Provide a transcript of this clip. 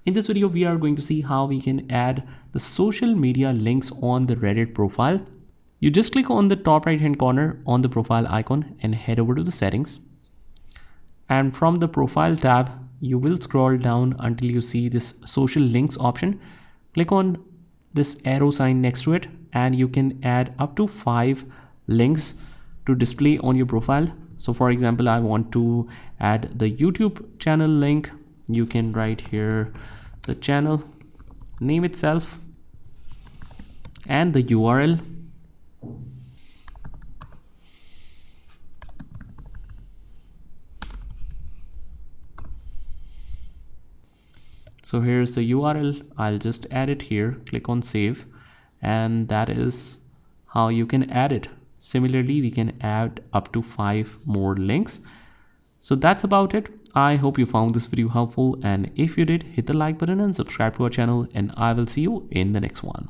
In this video, we are going to see how we can add the social media links on the Reddit profile. You just click on the top right hand corner on the profile icon and head over to the settings. And from the profile tab, you will scroll down until you see this social links option. Click on this arrow sign next to it and you can add up to 5 links to display on your profile. So for example, I want to add the YouTube channel link. You can write here the channel name itself and the URL. So here's the URL. I'll just add it here, click on save, and that is how you can add it. Similarly, we can add up to 5 more links. So that's about it. I hope you found this video helpful, and if you did, hit the like button and subscribe to our channel, and I will see you in the next one.